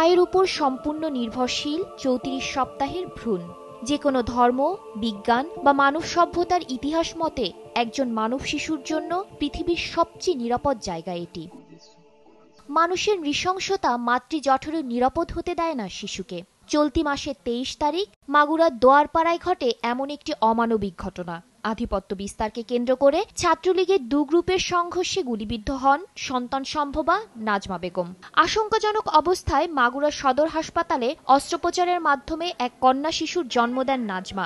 মায়ের উপর সম্পূর্ণ নির্ভরশীল ৩৪ সপ্তাহের ভ্রূণ। যে কোনো ধর্ম, বিজ্ঞান বা মানব সভ্যতার ইতিহাস মতে একজন মানব শিশুর জন্য পৃথিবীর সবচেয়ে নিরাপদ জায়গা এটি। মানুষের নৃশংসতা মাতৃজঠরে নিরাপদ হতে দেয় না শিশুকে। চলতি মাসের ২৩ তারিখ মাগুরার দোয়ারপাড়ায় ঘটে এমন একটি অমানবিক ঘটনা। আধিপত্য বিস্তারকে কেন্দ্র করে ছাত্রলীগের ২ গ্রুপের সংঘর্ষে গুলিবিদ্ধ হন সন্তান সম্ভবা নাজমা বেগম। আশঙ্কাজনক অবস্থায় মাগুরা সদর হাসপাতালে অস্ত্রোপচারের মাধ্যমে এক কন্যা শিশুর জন্ম দেন নাজমা।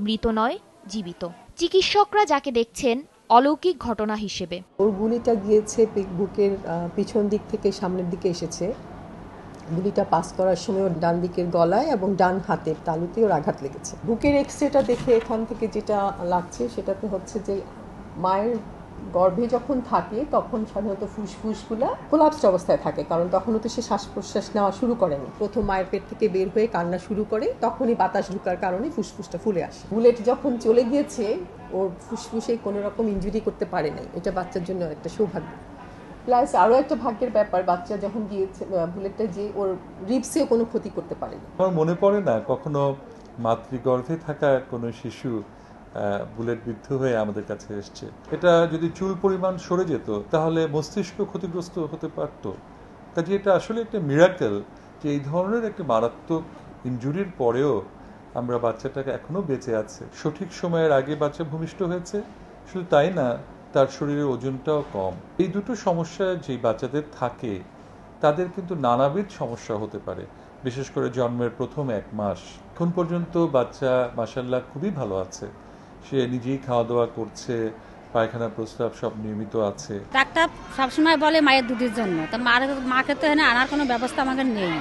মৃত নয়, জীবিত। চিকিৎসকরা যাকে দেখছেন অলৌকিক ঘটনা হিসেবে। ওর গুলিটা গিয়েছে বুকের পিছন দিক থেকে সামনের দিকে এসেছে। গুলিটা পাস করার সময় ওর ডান দিকের গলায় এবং ডান হাতের তালুতে ওর আঘাত লেগেছে। বুকের এক্সরেটা দেখে এখান থেকে যেটা লাগছে সেটাতে হচ্ছে যে মায়ের গর্ভে যখন থাকে তখন সাধারণত ফুসফুসগুলা কোলাপসড অবস্থায় থাকে, কারণ তখনও তো সে শ্বাস প্রশ্বাস নেওয়া শুরু করেনি। প্রথম মায়ের পেট থেকে বের হয়ে কান্না শুরু করে, তখনই বাতাস ঢোকার কারণে ফুসফুসটা ফুলে আসে। বুলেট যখন চলে গিয়েছে ওর ফুসফুসে কোনো রকম ইনজুরি করতে পারে নাই। এটা বাচ্চার জন্য একটা সৌভাগ্য। প্লাস আরও একটা ভাগ্যের ব্যাপার, বাচ্চা যখন গিয়েছে বুলেটটা যে ওর রিবসেও কোনো ক্ষতি করতে পারেনি। আমার মনে পড়ে না কখনো মাতৃগর্ভে থাকা কোনো শিশু বুলেট বিদ্ধ হয়ে আমাদের কাছে এসছে। এটা যদি চুল পরিমাণ সরে যেত তাহলে মস্তিষ্ক ক্ষতিগ্রস্ত হতে পারত। কাজে এটা আসলে একটা মিরাকেল যে এই ধরনের একটা মারাত্মক ইনজুরির পরেও আমরা বাচ্চাটাকে এখনো বেঁচে আছে। সঠিক সময়ের আগে বাচ্চা ভূমিষ্ঠ হয়েছে, শুধু তাই না, তার শরীরের ওজনটাও কম। এই দুটো সমস্যা যে বাচ্চাদের থাকে তাদের কিন্তু নানাবিধ সমস্যা হতে পারে, বিশেষ করে জন্মের প্রথম ১ মাস। এখন পর্যন্ত বাচ্চা মাশাআল্লাহ খুবই ভালো আছে। সে নিজেই খাওয়া দাওয়া করছে, পায়খানা প্রস্রাব সব নিয়মিত আছে। ডাক্তার সবসময় বলে মায়ের দুধের জন্য, তা মাকে তো এখানে আনার কোনো ব্যবস্থা আমাদের নেই।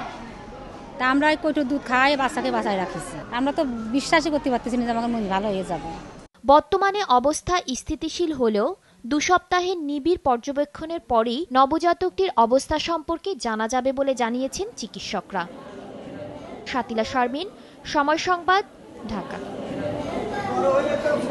তা আমরা ওই কটু দুধ খাওয়াই বাচ্চাকে বাঁচায় রাখতেছি। আমরা তো বিশ্বাসই করতে পারতেছি না যে আমাকে মন ভালো হয়ে যাবে। বর্তমানে অবস্থা স্থিতিশীল হলেও ২ সপ্তাহের নিবিড় পর্যবেক্ষণের পরই নবজাতকটির অবস্থা সম্পর্কে জানা যাবে বলে জানিয়েছেন চিকিৎসকরা। শাতিলা শারমিন, সময় সংবাদ, ঢাকা।